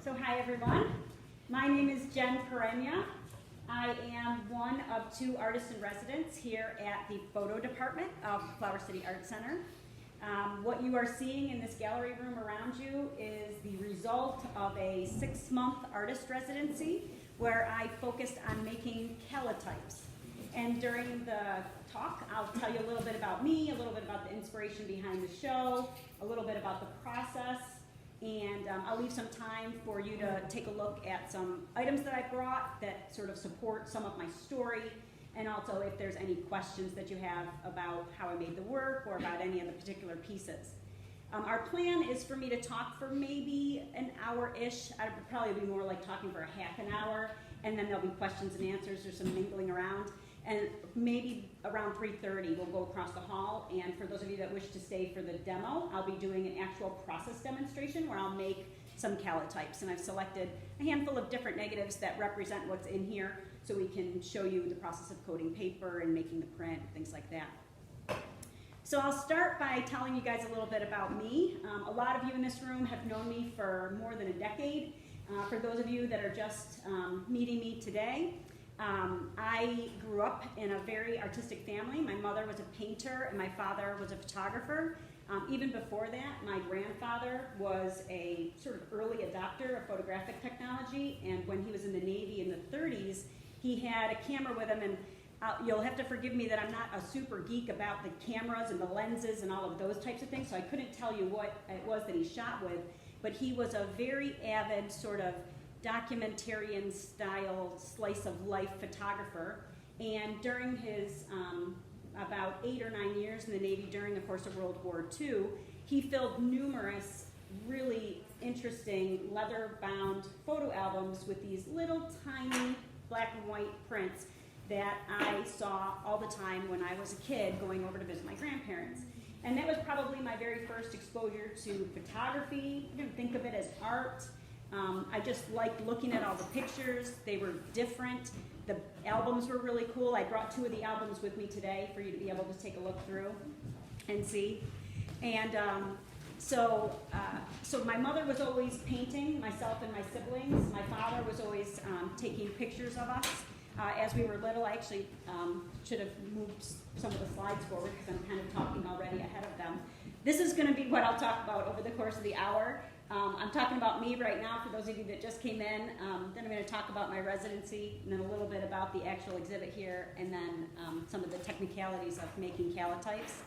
So hi everyone, my name is Jen Perena. I am one of two artists in residence here at the photo department of Flower City Art Center. What you are seeing in this gallery room around you is the result of a 6-month artist residency where I focused on making calotypes. And during the talk, I'll tell you a little bit about me, a little bit about the inspiration behind the show, a little bit about the process, and I'll leave some time for you to take a look at some items that I brought that sort of support some of my story, and also if there's any questions that you have about how I made the work or about any of the particular pieces. Our plan is for me to talk for maybe an hour-ish. I would probably be more like talking for a half an hour, and then there'll be questions and answers or some mingling around. And maybe around 3:30 we'll go across the hall, and for those of you that wish to stay for the demo, I'll be doing an actual process demonstration where I'll make some calotypes, and I've selected a handful of different negatives that represent what's in here so we can show you the process of coating paper and making the print, things like that. So I'll start by telling you guys a little bit about me. A lot of you in this room have known me for more than a decade. For those of you that are just meeting me today, I grew up in a very artistic family. My mother was a painter and my father was a photographer. Even before that, my grandfather was a sort of early adopter of photographic technology, and when he was in the Navy in the 30s, he had a camera with him, and you'll have to forgive me that I'm not a super geek about the cameras and the lenses and all of those types of things, so I couldn't tell you what it was that he shot with, but he was a very avid sort of documentarian style slice of life photographer, and during his about 8 or 9 years in the Navy during the course of World War II, he filled numerous really interesting leather bound photo albums with these little tiny black and white prints that I saw all the time when I was a kid going over to visit my grandparents. And that was probably my very first exposure to photography. You can think of it as art. I just liked looking at all the pictures. They were different. The albums were really cool. I brought 2 of the albums with me today for you to be able to take a look through and see. And so my mother was always painting, myself and my siblings. My father was always taking pictures of us. As we were little, I actually should have moved some of the slides forward because I'm kind of talking already ahead of them. This is going to be what I'll talk about over the course of the hour. I'm talking about me right now for those of you that just came in. Then I'm going to talk about my residency, and then a little bit about the actual exhibit here, and then some of the technicalities of making calotypes.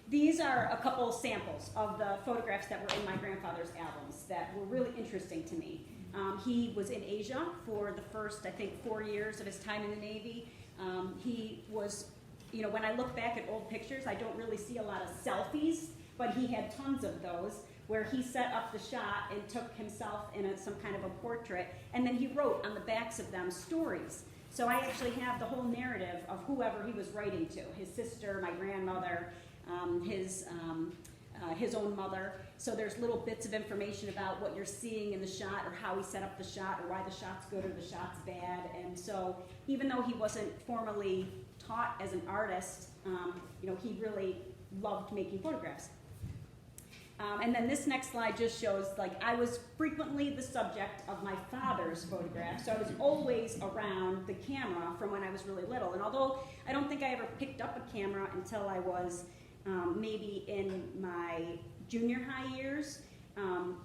These are a couple samples of the photographs that were in my grandfather's albums that were really interesting to me. He was in Asia for the first, I think, 4 years of his time in the Navy. He was, you know, when I look back at old pictures, I don't really see a lot of selfies, but he had tons of those where he set up the shot and took himself in some kind of a portrait, and then he wrote on the backs of them stories. So I actually have the whole narrative of whoever he was writing to, his sister, my grandmother, his own mother. So there's little bits of information about what you're seeing in the shot, or how he set up the shot, or why the shot's good or the shot's bad. And so even though he wasn't formally taught as an artist, you know, he really loved making photographs. And then this next slide just shows, like, I was frequently the subject of my father's photographs, so I was always around the camera from when I was really little. And although I don't think I ever picked up a camera until I was maybe in my junior high years,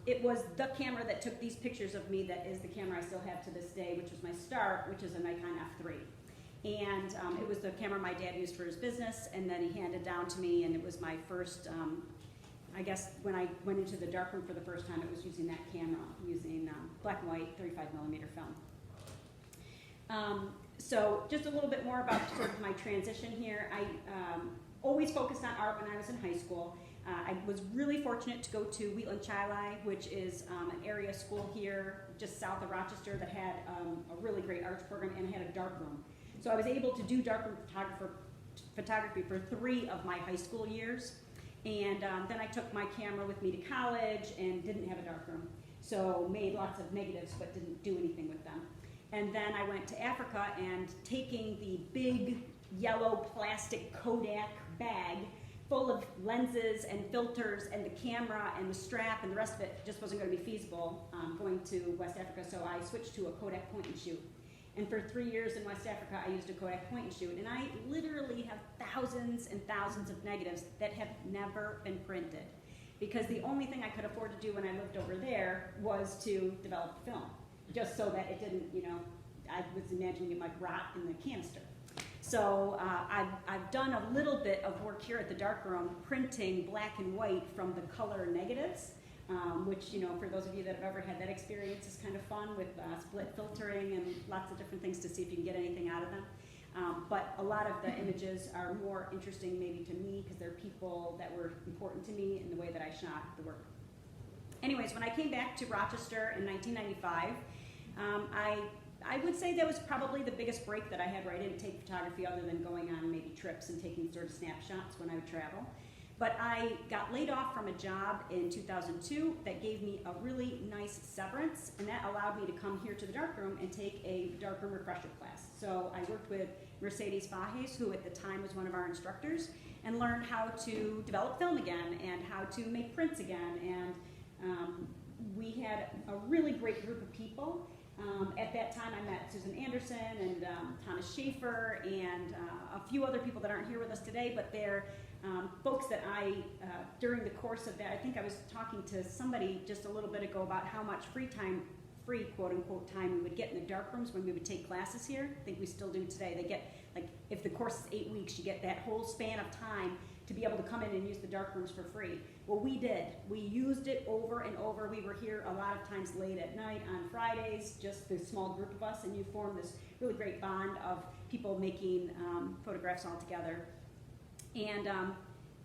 it was the camera that took these pictures of me that is the camera I still have to this day, which was my start, which is a Nikon F3. And it was the camera my dad used for his business, and then he handed down to me, and it was my first, I guess when I went into the darkroom for the first time, it was using that camera, using black and white 35mm film. So just a little bit more about sort of my transition here. I always focused on art when I was in high school. I was really fortunate to go to Wheatland Chili, which is an area school here just south of Rochester that had a really great arts program and had a darkroom. So I was able to do darkroom photography for 3 of my high school years. And then I took my camera with me to college and didn't have a darkroom. So made lots of negatives but didn't do anything with them. And then I went to Africa, and taking the big yellow plastic Kodak bag full of lenses and filters and the camera and the strap and the rest of it just wasn't going to be feasible going to West Africa, so I switched to a Kodak point and shoot. And for 3 years in West Africa, I used a Kodak point and shoot, and I literally have thousands and thousands of negatives that have never been printed, because the only thing I could afford to do when I lived over there was to develop film, just so that it didn't, you know, I was imagining it might rot in the canister. So I've done a little bit of work here at the Darkroom, printing black and white from the color negatives, which, you know, for those of you that have ever had that experience, is kind of fun with split filtering and lots of different things to see if you can get anything out of them. But a lot of the images are more interesting maybe to me because they're people that were important to me in the way that I shot the work. Anyways, when I came back to Rochester in 1995, I would say that was probably the biggest break that I had, where I didn't take photography other than going on maybe trips and taking sort of snapshots when I would travel. But I got laid off from a job in 2002 that gave me a really nice severance, and that allowed me to come here to the Darkroom and take a Darkroom refresher class. So I worked with Mercedes Fajes, who at the time was one of our instructors, and learned how to develop film again and how to make prints again. And we had a really great group of people. At that time, I met Susan Anderson and Thomas Schaefer and a few other people that aren't here with us today, but they're folks that I, during the course of that, I think I was talking to somebody just a little bit ago about how much free quote-unquote time we would get in the darkrooms when we would take classes here. I think we still do today. They get, like, if the course is 8 weeks, you get that whole span of time to be able to come in and use the darkrooms for free. Well, we did. We used it over and over. We were here a lot of times late at night on Fridays, just the small group of us, and you form this really great bond of people making photographs all together. And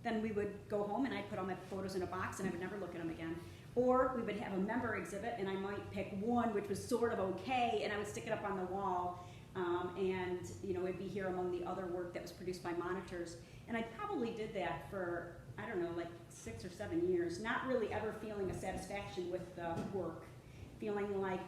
then we would go home and I'd put all my photos in a box and I would never look at them again. Or we would have a member exhibit and I might pick one which was sort of okay, and I would stick it up on the wall, and, you know, it'd be here among the other work that was produced by monitors. And I probably did that for, I don't know, like 6 or 7 years, not really ever feeling a satisfaction with the work, feeling like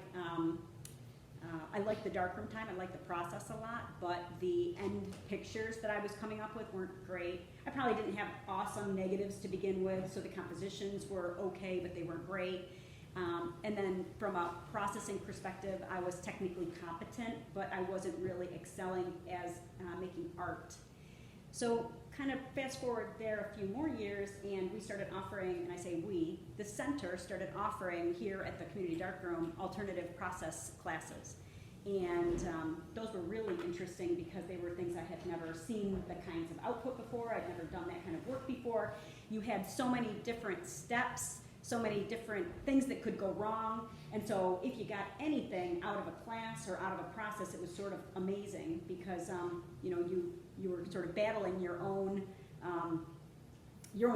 I liked the darkroom time, I liked the process a lot, but the end pictures that I was coming up with weren't great. I probably didn't have awesome negatives to begin with, so the compositions were okay, but they weren't great. And then from a processing perspective, I was technically competent, but I wasn't really excelling as making art. So kind of fast forward there a few more years, and we started offering, and I say we, the center started offering here at the Community Darkroom alternative process classes. And those were really interesting because they were things I had never seen the kinds of output before. I'd never done that kind of work before. You had so many different steps, so many different things that could go wrong. And so if you got anything out of a class or out of a process, it was sort of amazing because you know, you were sort of battling your own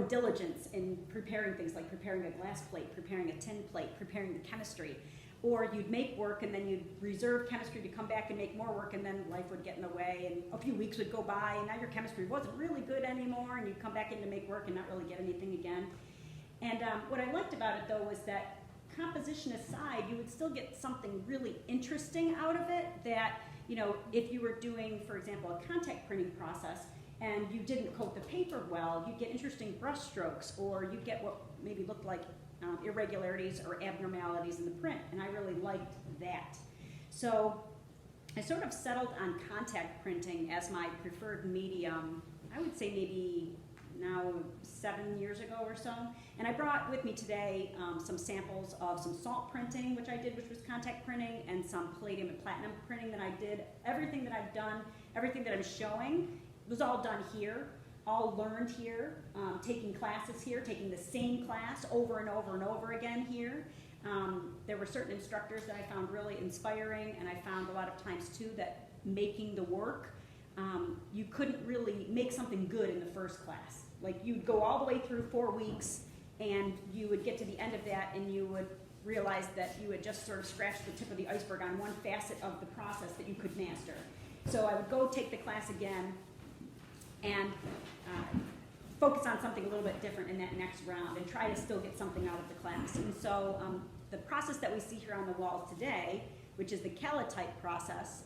diligence in preparing things, like preparing a glass plate, preparing a tin plate, preparing the chemistry. Or you'd make work and then you'd reserve chemistry to come back and make more work, and then life would get in the way and a few weeks would go by and now your chemistry wasn't really good anymore, and you'd come back in to make work and not really get anything again. And what I liked about it though was that, composition aside, you would still get something really interesting out of it that, you know, if you were doing, for example, a contact printing process and you didn't coat the paper well, you'd get interesting brush strokes, or you'd get what maybe looked like irregularities or abnormalities in the print, and I really liked that. So I sort of settled on contact printing as my preferred medium, I would say maybe now 7 years ago or so. And I brought with me today some samples of some salt printing, which I did, which was contact printing, and some palladium and platinum printing that I did. Everything that I've done, everything that I'm showing was all done here, all learned here, taking classes here, taking the same class over and over and over again here. There were certain instructors that I found really inspiring, and I found a lot of times too that making the work, you couldn't really make something good in the first class. Like, you'd go all the way through 4 weeks and you would get to the end of that and you would realize that you had just sort of scratched the tip of the iceberg on one facet of the process that you could master. So I would go take the class again and focus on something a little bit different in that next round and try to still get something out of the class. And so the process that we see here on the walls today, which is the Calotype process,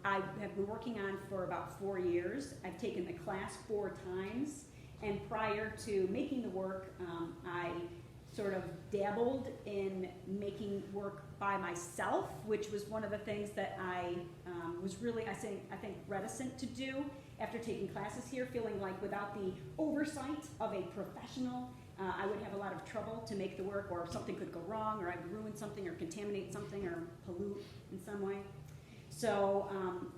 I have been working on for about 4 years. I've taken the class 4 times, And prior to making the work, I sort of dabbled in making work by myself, which was one of the things that I was really, I think, reticent to do after taking classes here, feeling like without the oversight of a professional, I would have a lot of trouble to make the work, or something could go wrong, or I'd ruin something, or contaminate something, or pollute in some way. So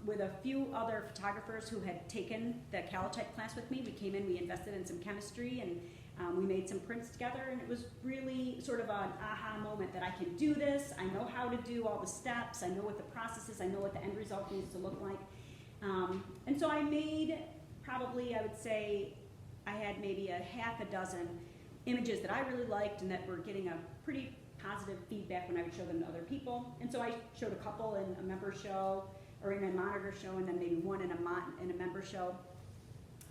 with a few other photographers who had taken the Calotype class with me, we came in, we invested in some chemistry, and we made some prints together, and it was really sort of an aha moment that I can do this, I know how to do all the steps, I know what the process is, I know what the end result needs to look like. And so I made probably, I would say, I had maybe a half a dozen images that I really liked and that were getting a pretty positive feedback when I would show them to other people. And so I showed a couple in a member show, or in a monitor show, and then maybe one in a member show.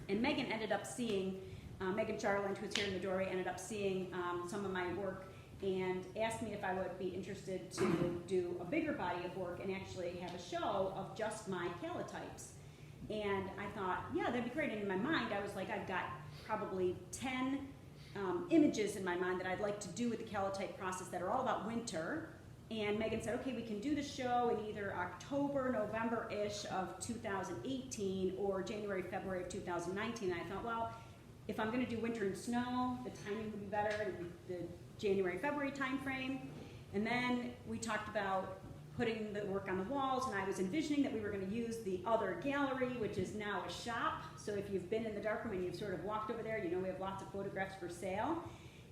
And Megan ended up seeing, Megan Charland, who's here in the doorway, ended up seeing some of my work and asked me if I would be interested to do a bigger body of work and actually have a show of just my calotypes. And I thought, yeah, that'd be great. And in my mind, I was like, I've got probably 10 images in my mind that I'd like to do with the Calotype process that are all about winter. And Megan said, okay, we can do the show in either October, November-ish of 2018 or January, February of 2019. And I thought, well, if I'm going to do winter and snow, the timing would be better in the January, February time frame. And then we talked about putting the work on the walls, and I was envisioning that we were going to use the other gallery, which is now a shop. So if you've been in the darkroom and you've sort of walked over there, you know we have lots of photographs for sale.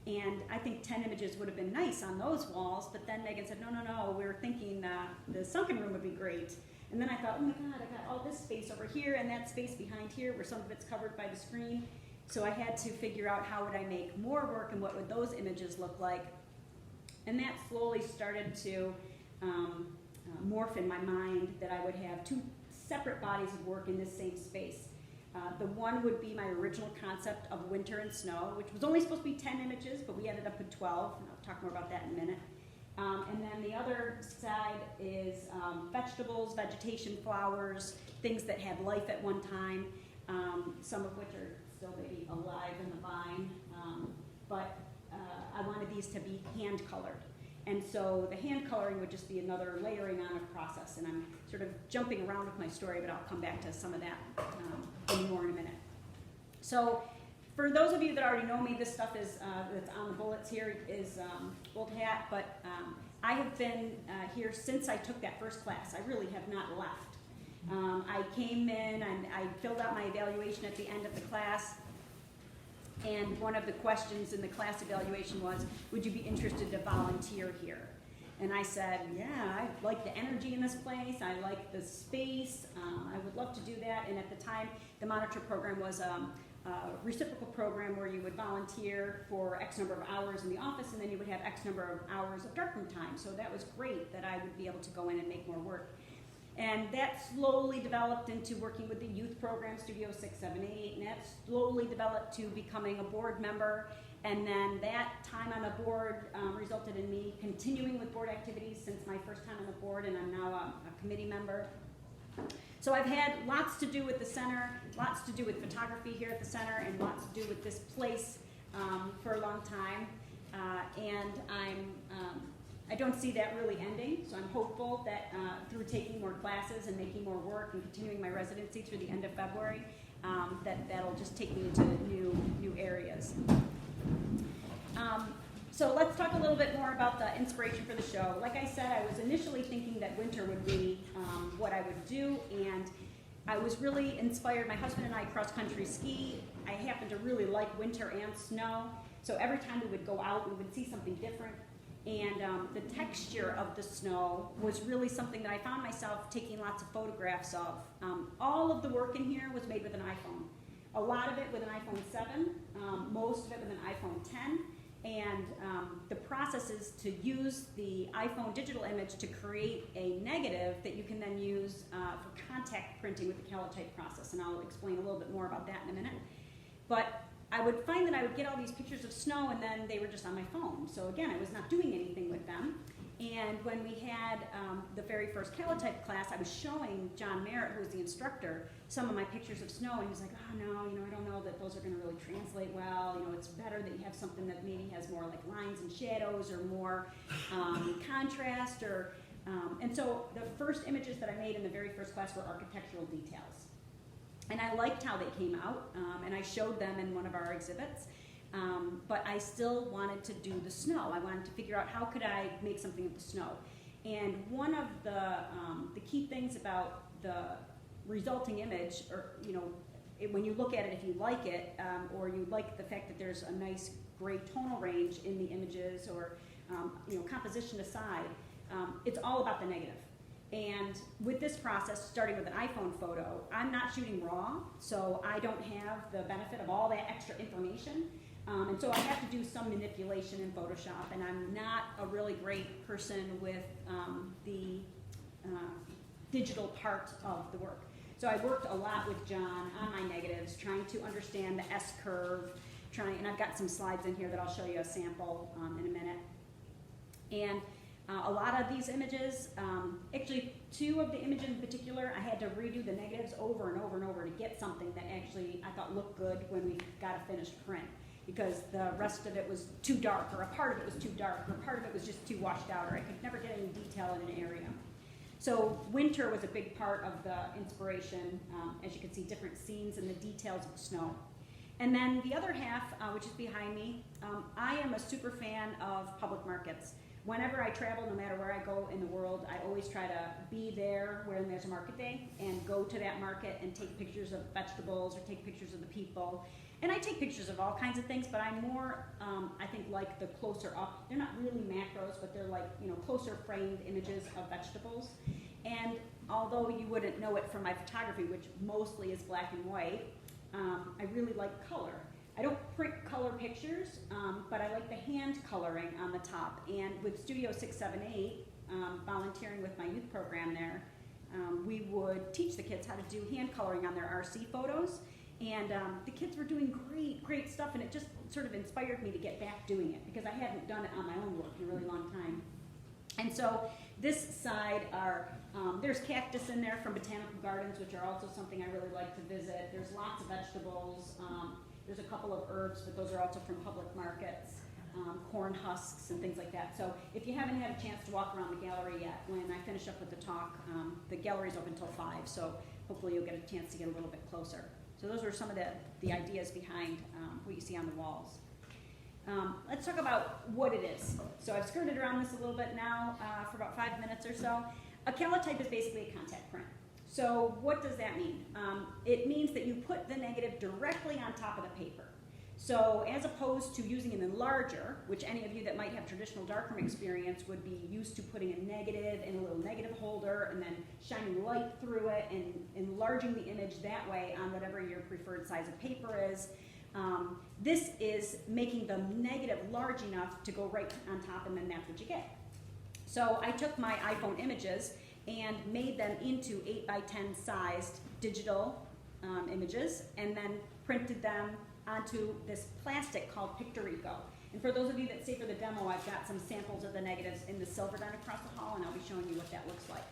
And I think 10 images would have been nice on those walls, but then Megan said, no, we were thinking the sunken room would be great. And then I thought, oh my God, I got all this space over here and that space behind here where some of it's covered by the screen. So I had to figure out how would I make more work and what would those images look like. And that slowly started to morph in my mind that I would have two separate bodies of work in this same space. The one would be my original concept of winter and snow, which was only supposed to be 10 images, but we ended up with 12, and I'll talk more about that in a minute. And then the other side is vegetables, vegetation, flowers, things that had life at one time, some of which are still maybe alive in the vine, but I wanted these to be hand-colored. And so the hand coloring would just be another layering on of process, and I'm sort of jumping around with my story, but I'll come back to some of that more in a minute. So for those of you that already know me, this stuff is that's on the bullets here is old hat, but I have been here since I took that first class. I really have not left. I came in and I filled out my evaluation at the end of the class. And one of the questions in the class evaluation was, would you be interested to volunteer here? And I said, yeah, I like the energy in this place. I like the space. I would love to do that. And at the time, the monitor program was a reciprocal program where you would volunteer for X number of hours in the office, and then you would have X number of hours of darkroom time. So that was great that I would be able to go in and make more work. And that slowly developed into working with the youth program, Studio 678, and that slowly developed to becoming a board member. And then that time on the board resulted in me continuing with board activities since my first time on the board, and I'm now a committee member. So I've had lots to do with the center, lots to do with photography here at the center, and lots to do with this place for a long time. And I don't see that really ending, so I'm hopeful that through taking more classes and making more work and continuing my residency through the end of February, that'll just take me into new areas. So let's talk a little bit more about the inspiration for the show. Like I said, I was initially thinking that winter would be what I would do, and I was really inspired. My husband and I cross-country ski. I happen to really like winter and snow, so every time we would go out, we would see something different. And the texture of the snow was really something that I found myself taking lots of photographs of. All of the work in here was made with an iPhone. A lot of it with an iPhone 7, most of it with an iPhone 10. And the process is to use the iPhone digital image to create a negative that you can then use for contact printing with the Calotype process. And I'll explain a little bit more about that in a minute. But I would find that I would get all these pictures of snow and then they were just on my phone. So again, I was not doing anything with them. And when we had the very first Calotype class, I was showing John Merritt, who was the instructor, some of my pictures of snow, and he was like, oh no, I don't know that those are going to really translate well. It's better that you have something that maybe has more like lines and shadows or more contrast. And so the first images that I made in the very first class were architectural details. And I liked how they came out, and I showed them in one of our exhibits. But I still wanted to do the snow. I wanted to figure out how could I make something of the snow. And one of the key things about the resulting image, or when you look at it, if you like it, or you like the fact that there's a nice gray tonal range in the images, or composition aside, it's all about the negative. And with this process, starting with an iPhone photo, I'm not shooting raw, so I don't have the benefit of all that extra information. And so I have to do some manipulation in Photoshop, and I'm not a really great person with the digital part of the work. So I worked a lot with John on my negatives, trying to understand the S-curve, and I've got some slides in here that I'll show you a sample in a minute. And a lot of these images, actually 2 of the images in particular, I had to redo the negatives over and over and over to get something that actually I thought looked good when we got a finished print, because the rest of it was too dark, or a part of it was too dark, or part of it was just too washed out, or I could never get any detail in an area. So winter was a big part of the inspiration. As you can see, different scenes and the details of the snow. And then the other half, which is behind me, I am a super fan of public markets. Whenever I travel, no matter where I go in the world, I always try to be there when there's a market day and go to that market and take pictures of vegetables or take pictures of the people. And I take pictures of all kinds of things, but I'm more, I think, like the closer up. They're not really macros, but they're like, closer framed images of vegetables. And although you wouldn't know it from my photography, which mostly is black and white, I really like color. I don't print color pictures, but I like the hand coloring on the top. And with Studio 678, volunteering with my youth program there, we would teach the kids how to do hand coloring on their RC photos. And the kids were doing great stuff, and it just sort of inspired me to get back doing it, because I hadn't done it on my own work in a really long time. And so this side there's cactus in there from botanical gardens, which are also something I really like to visit. There's lots of vegetables. There's a couple of herbs, but those are also from public markets, corn husks and things like that. So if you haven't had a chance to walk around the gallery yet, when I finish up with the talk, the gallery's open until 5, so hopefully you'll get a chance to get a little bit closer. So those are some of the ideas behind what you see on the walls. Let's talk about what it is. So I've skirted around this a little bit now for about 5 minutes or so. A calotype is basically a contact print. So what does that mean? It means that you put the negative directly on top of the paper. So as opposed to using an enlarger, which any of you that might have traditional darkroom experience would be used to putting a negative in a little negative holder and then shining light through it and enlarging the image that way on whatever your preferred size of paper is. This is making the negative large enough to go right on top, and then that's what you get. So I took my iPhone images and made them into 8x10 sized digital images, and then printed them onto this plastic called Pictorico. And for those of you that stay for the demo, I've got some samples of the negatives in the silver done across the hall, and I'll be showing you what that looks like.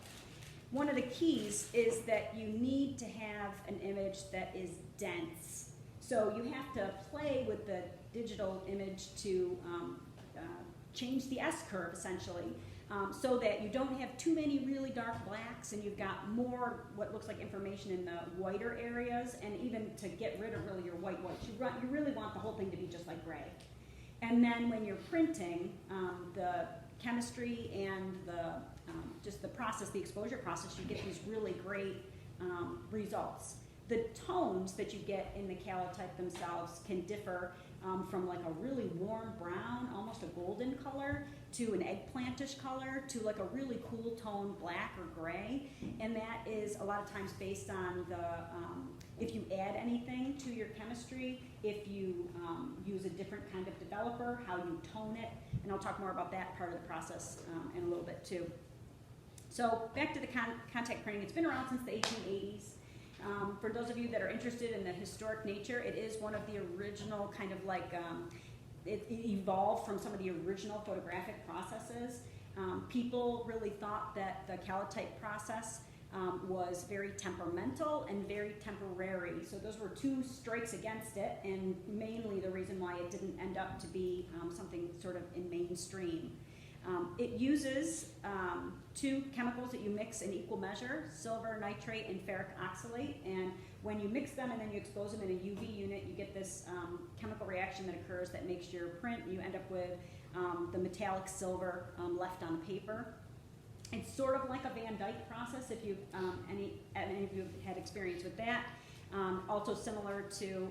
One of the keys is that you need to have an image that is dense. So you have to play with the digital image to change the S-curve, essentially, so that you don't have too many really dark blacks, and you've got more what looks like information in the whiter areas, and even to get rid of really your whites. You really want the whole thing to be just like gray. And then when you're printing, the chemistry and just the process, the exposure process, you get these really great results. The tones that you get in the calotype themselves can differ from like a really warm brown, almost a golden color, to an eggplantish color, to like a really cool tone, black or gray. And that is a lot of times based on if you add anything to your chemistry, if you use a different kind of developer, how you tone it. And I'll talk more about that part of the process in a little bit too. So back to the contact printing. It's been around since the 1880s. For those of you that are interested in the historic nature, it is one of the original kind of like, it evolved from some of the original photographic processes. People really thought that the Calotype process was very temperamental and very temporary. So those were two strikes against it, and mainly the reason why it didn't end up to be something sort of in mainstream. It uses two chemicals that you mix in equal measure, silver nitrate and ferric oxalate, and when you mix them and then you expose them in a UV unit, you get this chemical reaction that occurs that makes your print, and you end up with the metallic silver left on the paper. It's sort of like a Van Dyke process if you've, any of you have had experience with that. Also similar to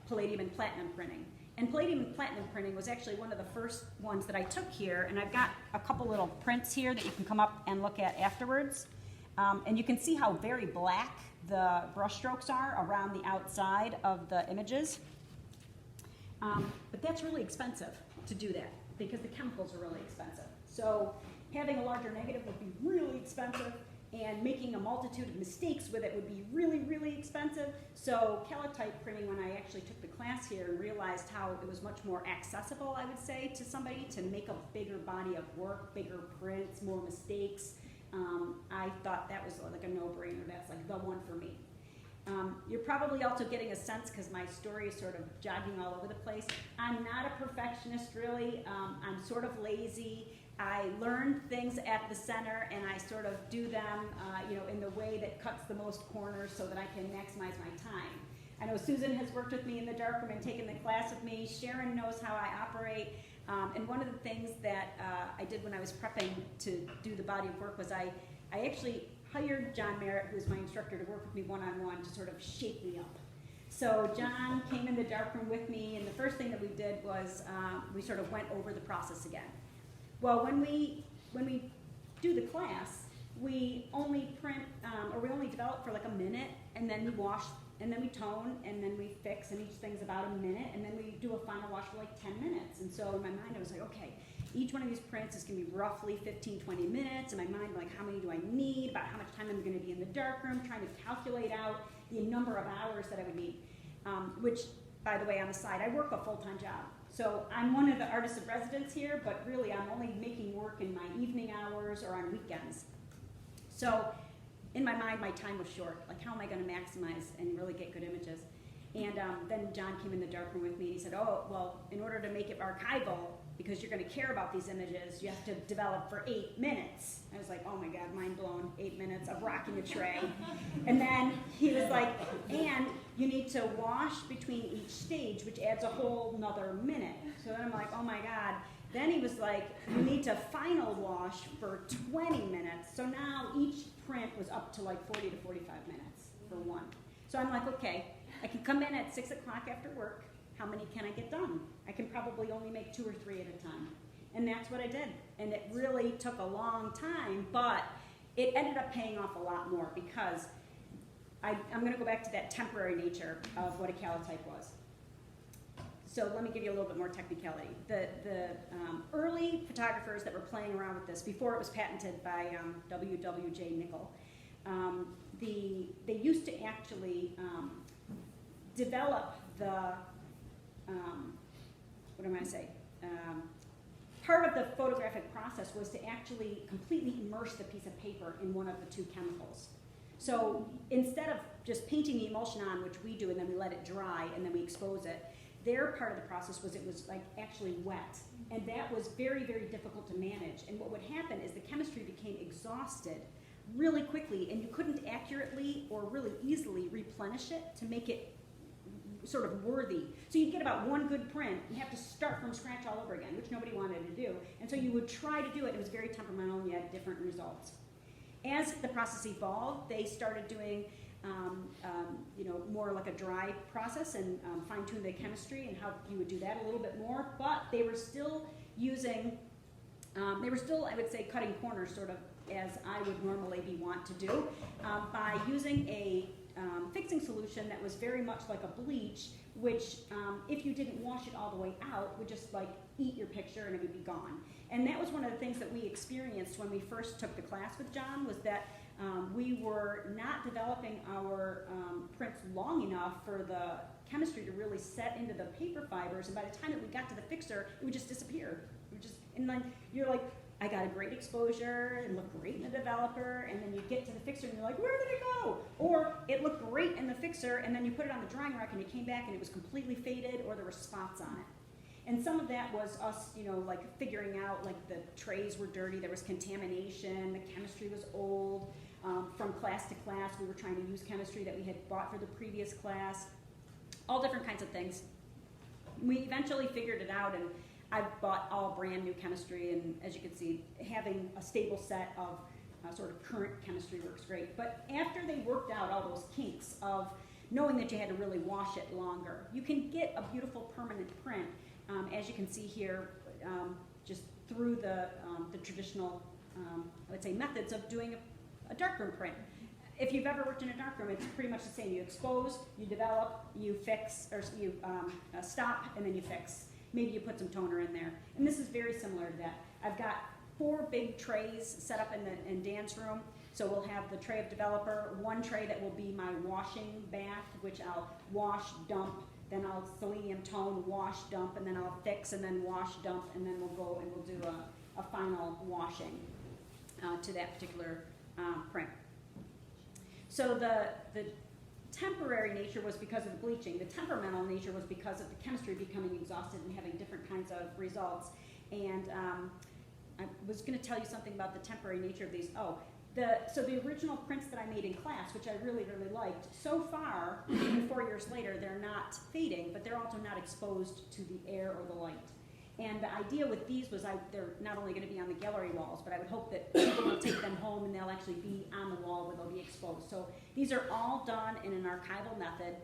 palladium and platinum printing. And palladium and platinum printing was actually one of the first ones that I took here, and I've got a couple little prints here that you can come up and look at afterwards. And you can see how very black the brush strokes are around the outside of the images. But that's really expensive to do that because the chemicals are really expensive. So having a larger negative would be really expensive, and making a multitude of mistakes with it would be really, really expensive. So Calotype printing, when I actually took the class here and realized how it was much more accessible, I would say, to somebody to make a bigger body of work, bigger prints, more mistakes, I thought that was like a no-brainer. That's like the one for me. You're probably also getting a sense, because my story is sort of jogging all over the place, I'm not a perfectionist really. I'm sort of lazy. I learn things at the center and I sort of do them in the way that cuts the most corners so that I can maximize my time. I know Susan has worked with me in the darkroom and taken the class with me. Sharon knows how I operate. And one of the things that I did when I was prepping to do the body of work was I actually hired John Merritt, who is my instructor, to work with me one-on-one to sort of shape me up. So John came in the darkroom with me, and the first thing that we did was we sort of went over the process again. Well, when we do the class, we only print, or we only develop for like a minute, and then we wash, and then we tone, and then we fix, and each thing's about a minute, and then we do a final wash for like 10 minutes. And so in my mind, I was like, okay, each one of these prints is gonna be roughly 15, 20 minutes. In my mind, like, how many do I need, about how much time I'm gonna be in the darkroom, trying to calculate out the number of hours that I would need. Which, by the way, on the side, I work a full-time job. So I'm one of the artists of residence here, but really I'm only making work in my evening hours or on weekends. So in my mind, my time was short. Like, how am I going to maximize and really get good images? And then John came in the darkroom with me and he said, oh, well, in order to make it archival, because you're going to care about these images, you have to develop for 8 minutes. I was like, oh my God, mind blown, 8 minutes of rocking a tray. And then he was like, and you need to wash between each stage, which adds a whole nother minute. So then I'm like, oh my God. Then he was like, you need to final wash for 20 minutes. So now each print was up to like 40 to 45 minutes for one. So I'm like, okay, I can come in at 6 o'clock after work. How many can I get done? I can probably only make 2 or 3 at a time. And that's what I did. And it really took a long time, but it ended up paying off a lot more because I'm going to go back to that temporary nature of what a calotype was. So let me give you a little bit more technicality. The early photographers that were playing around with this, before it was patented by W.W.J. Nickel, they used to actually develop the, what am I going to say? Part of the photographic process was to actually completely immerse the piece of paper in one of the two chemicals. So instead of just painting the emulsion on, which we do, and then we let it dry, and then we expose it, their part of the process was it was like actually wet. And that was very, very difficult to manage. And what would happen is the chemistry became exhausted really quickly, and you couldn't accurately or really easily replenish it to make it sort of worthy. So you'd get about one good print and have to start from scratch all over again, which nobody wanted to do. And so you would try to do it. It was very temperamental, and you had different results. As the process evolved, they started doing more like a dry process and fine-tune the chemistry and how you would do that a little bit more. But they were still using, I would say, cutting corners, sort of as I would normally want to do, by using a fixing solution that was very much like a bleach, which if you didn't wash it all the way out, would just like eat your picture and it would be gone. And that was one of the things that we experienced when we first took the class with John, was that we were not developing our prints long enough for the chemistry to really set into the paper fibers, and by the time that we got to the fixer, it would just disappear. It would just, and like, you're like, I got a great exposure and looked great in the developer, and then you get to the fixer and you're like, where did it go? Or it looked great in the fixer, and then you put it on the drying rack and it came back and it was completely faded, or there were spots on it. And some of that was us, like figuring out, like the trays were dirty, there was contamination, the chemistry was old. From class to class, we were trying to use chemistry that we had bought for the previous class. All different kinds of things. We eventually figured it out, and I bought all brand new chemistry, and as you can see, having a stable set of sort of current chemistry works great. But after they worked out all those kinks of knowing that you had to really wash it longer, you can get a beautiful permanent print, as you can see here, just through the traditional, I would say, methods of doing a darkroom print. If you've ever worked in a darkroom, it's pretty much the same. You expose, you develop, you fix, or you stop, and then you fix. Maybe you put some toner in there. And this is very similar to that. I've got 4 big trays set up in Dan's room. So we'll have the tray of developer, one tray that will be my washing bath, which I'll wash, dump, then I'll selenium tone, wash, dump, and then I'll fix, and then wash, dump, and then we'll go and we'll do a final washing to that particular print. So the temporary nature was because of the bleaching. The temperamental nature was because of the chemistry becoming exhausted and having different kinds of results. And I was going to tell you something about the temporary nature of these. So the original prints that I made in class, which I really, really liked, so far, even 4 years later, they're not fading, but they're also not exposed to the air or the light. And the idea with these was they're not only going to be on the gallery walls, but I would hope that people will take them home and they'll actually be on the wall where they'll be exposed. So these are all done in an archival method.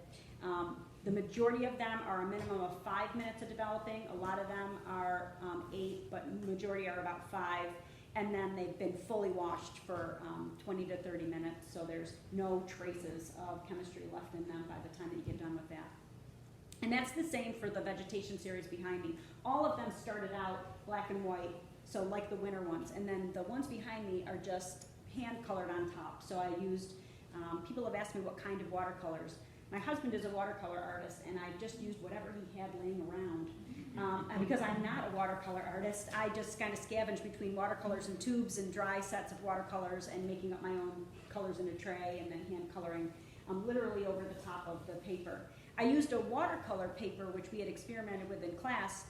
The majority of them are a minimum of 5 minutes of developing. A lot of them are 8, but majority are about 5. And then they've been fully washed for 20 to 30 minutes, so there's no traces of chemistry left in them by the time that you get done with that. And that's the same for the vegetation series behind me. All of them started out black and white, so like the winter ones, and then the ones behind me are just hand colored on top. So I used, people have asked me what kind of watercolors. My husband is a watercolor artist, and I just used whatever he had laying around. And because I'm not a watercolor artist, I just kind of scavenged between watercolors and tubes and dry sets of watercolors and making up my own colors in a tray and then hand coloring literally over the top of the paper. I used a watercolor paper, which we had experimented with in class,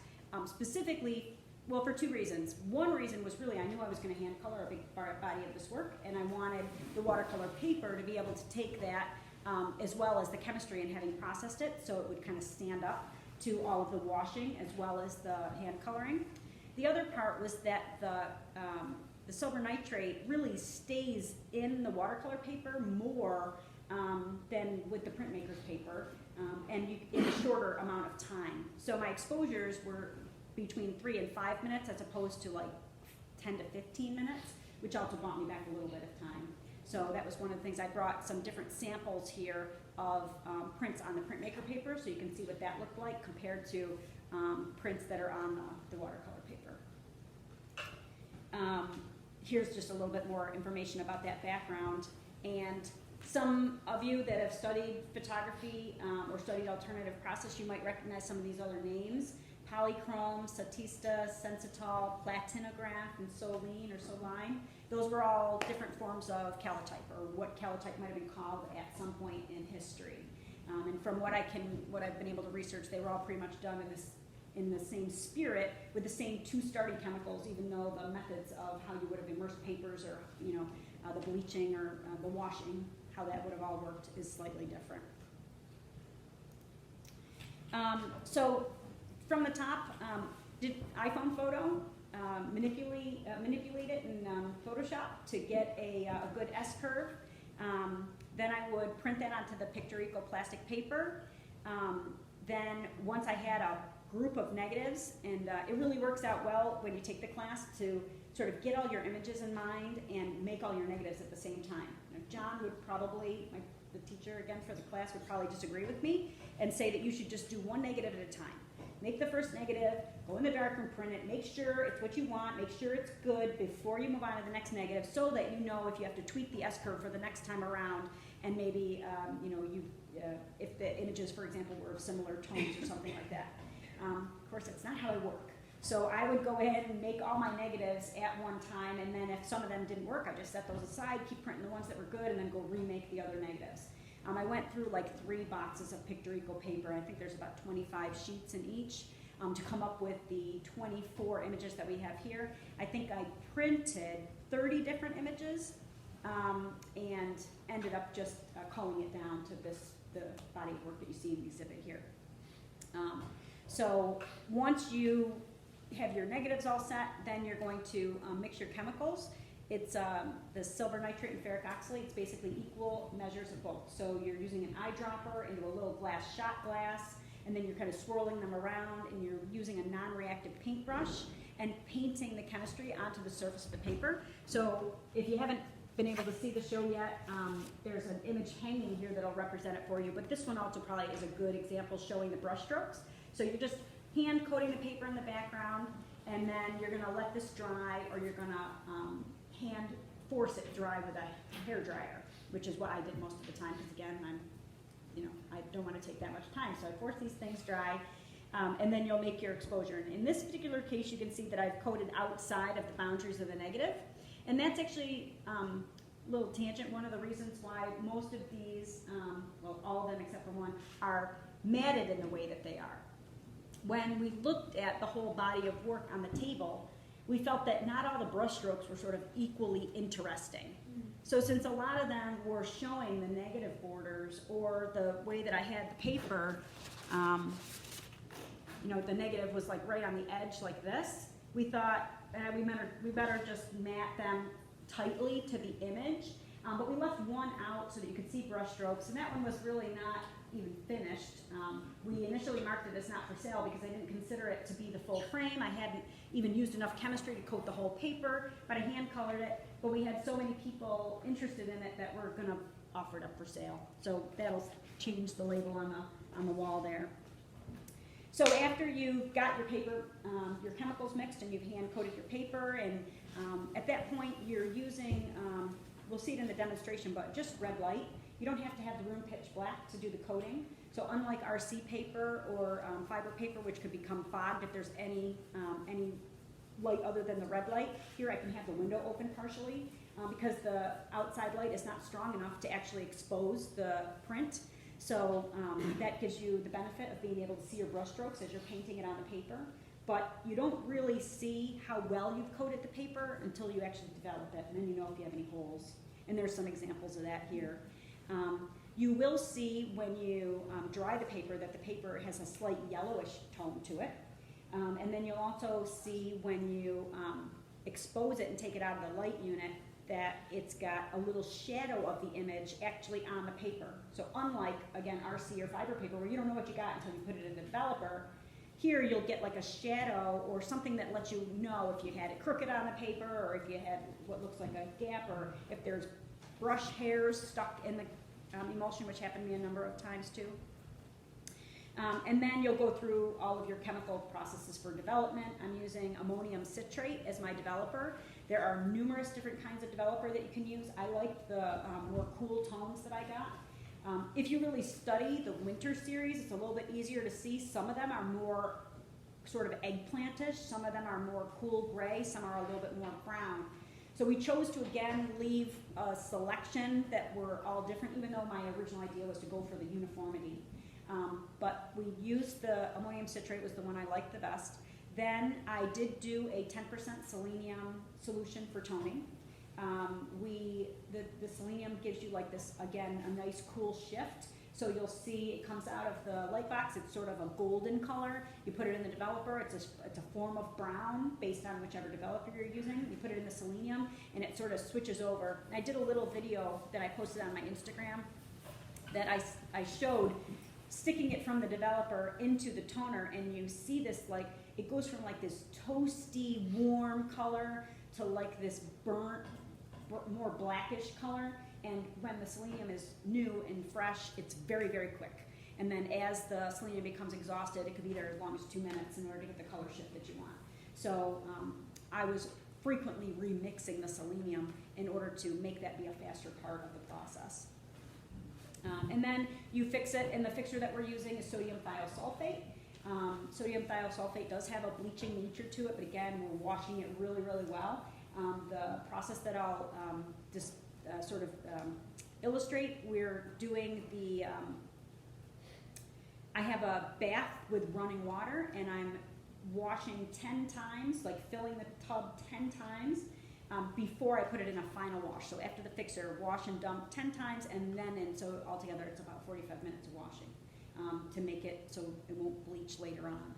specifically, well, for 2 reasons. One reason was really I knew I was going to hand color a big body of this work, and I wanted the watercolor paper to be able to take that as well as the chemistry and having processed it, so it would kind of stand up to all of the washing as well as the hand coloring. The other part was that the silver nitrate really stays in the watercolor paper more than with the printmaker's paper, and in a shorter amount of time. So my exposures were between 3 and 5 minutes as opposed to like 10 to 15 minutes, which also bought me back a little bit of time. So that was one of the things. I brought some different samples here of prints on the printmaker paper, so you can see what that looked like compared to prints that are on the watercolor paper. Here's just a little bit more information about that background. And some of you that have studied photography or studied alternative process, you might recognize some of these other names. Polychrome, Statista, Sensitol, Platinograph, and Soline or Soline. Those were all different forms of calotype, or what calotype might have been called at some point in history. And from what I've been able to research, they were all pretty much done in the same spirit with the same 2 starting chemicals, even though the methods of how you would have immersed papers or the bleaching or the washing, how that would have all worked is slightly different. So from the top, did iPhone photo, manipulate it in Photoshop to get a good S-curve. Then I would print that onto the Pictorico plastic paper. Then once I had a group of negatives, and it really works out well when you take the class to sort of get all your images in mind and make all your negatives at the same time. Now, John would probably, the teacher again for the class, would probably disagree with me and say that you should just do 1 negative at a time. Make the first negative, go in the darkroom, print it, make sure it's what you want, make sure it's good before you move on to the next negative, so that you know if you have to tweak the S-curve for the next time around, and maybe if the images, for example, were of similar tones or something like that. Of course, that's not how I work. So I would go in and make all my negatives at one time, and then if some of them didn't work, I just set those aside, keep printing the ones that were good, and then go remake the other negatives. I went through like 3 boxes of Pictorico paper. I think there's about 25 sheets in each to come up with the 24 images that we have here. I think I printed 30 different images and ended up just culling it down to the body of work that you see in the exhibit here. So once you have your negatives all set, then you're going to mix your chemicals. It's the silver nitrate and ferric oxalate. It's basically equal measures of both. So you're using an eyedropper into a little glass shot glass, and then you're kind of swirling them around, and you're using a non-reactive paintbrush and painting the chemistry onto the surface of the paper. So if you haven't been able to see the show yet, there's an image hanging here that'll represent it for you, but this one also probably is a good example showing the brush strokes. So you're just hand coating the paper in the background, and then you're gonna let this dry, or you're gonna hand force it dry with a hair dryer, which is what I did most of the time, because again, I don't want to take that much time, so I force these things dry, and then you'll make your exposure. And in this particular case, you can see that I've coated outside of the boundaries of the negative, and that's actually a little tangent. One of the reasons why most of these, well, all of them except for one, are matted in the way that they are. When we looked at the whole body of work on the table, we felt that not all the brush strokes were sort of equally interesting. So since a lot of them were showing the negative borders, or the way that I had the paper, the negative was like right on the edge like this, we thought we better just mat them tightly to the image. But we left one out so that you could see brush strokes, and that one was really not even finished. We initially marked it as not for sale because I didn't consider it to be the full frame. I hadn't even used enough chemistry to coat the whole paper, but I hand colored it. But we had so many people interested in it that we're going to offer it up for sale. So that'll change the label on the wall there. So after you've got your paper, your chemicals mixed, and you've hand coated your paper, and at that point you're using, we'll see it in the demonstration, but just red light. You don't have to have the room pitch black to do the coating. So unlike RC paper or fiber paper, which could become fogged if there's any light other than the red light, here I can have the window open partially because the outside light is not strong enough to actually expose the print. So that gives you the benefit of being able to see your brush strokes as you're painting it on the paper. But you don't really see how well you've coated the paper until you actually develop it, and then you know if you have any holes. And there's some examples of that here. You will see when you dry the paper that the paper has a slight yellowish tone to it. And then you'll also see when you expose it and take it out of the light unit that it's got a little shadow of the image actually on the paper. So unlike, again, RC or fiber paper where you don't know what you got until you put it in the developer, here you'll get like a shadow or something that lets you know if you had it crooked on the paper, or if you had what looks like a gap, or if there's brush hairs stuck in the emulsion, which happened to me a number of times too. And then you'll go through all of your chemical processes for development. I'm using ammonium citrate as my developer. There are numerous different kinds of developer that you can use. I like the more cool tones that I got. If you really study the winter series, it's a little bit easier to see. Some of them are more sort of eggplantish, some of them are more cool gray, some are a little bit more brown. So we chose to again leave a selection that were all different, even though my original idea was to go for the uniformity. But we used the ammonium citrate, was the one I liked the best. Then I did do a 10% selenium solution for toning. The selenium gives you like this, again, a nice cool shift. So you'll see it comes out of the light box, it's sort of a golden color. You put it in the developer, it's a form of brown based on whichever developer you're using. You put it in the selenium and it sort of switches over. I did a little video that I posted on my Instagram that I showed sticking it from the developer into the toner, and you see this, like, it goes from like this toasty, warm color to like this burnt, more blackish color. And when the selenium is new and fresh, it's very, very quick. And then as the selenium becomes exhausted, it could be there as long as 2 minutes in order to get the color shift that you want. So I was frequently remixing the selenium in order to make that be a faster part of the process. And then you fix it, and the fixture that we're using is sodium thiosulfate. Sodium thiosulfate does have a bleaching nature to it, but again, we're washing it really, really well. The process that I'll just illustrate, we're doing the, I have a bath with running water, and I'm washing 10 times, like filling the tub 10 times before I put it in a final wash. So after the fixer, wash and dump 10 times, and then so altogether it's about 45 minutes of washing to make it so it won't bleach later on.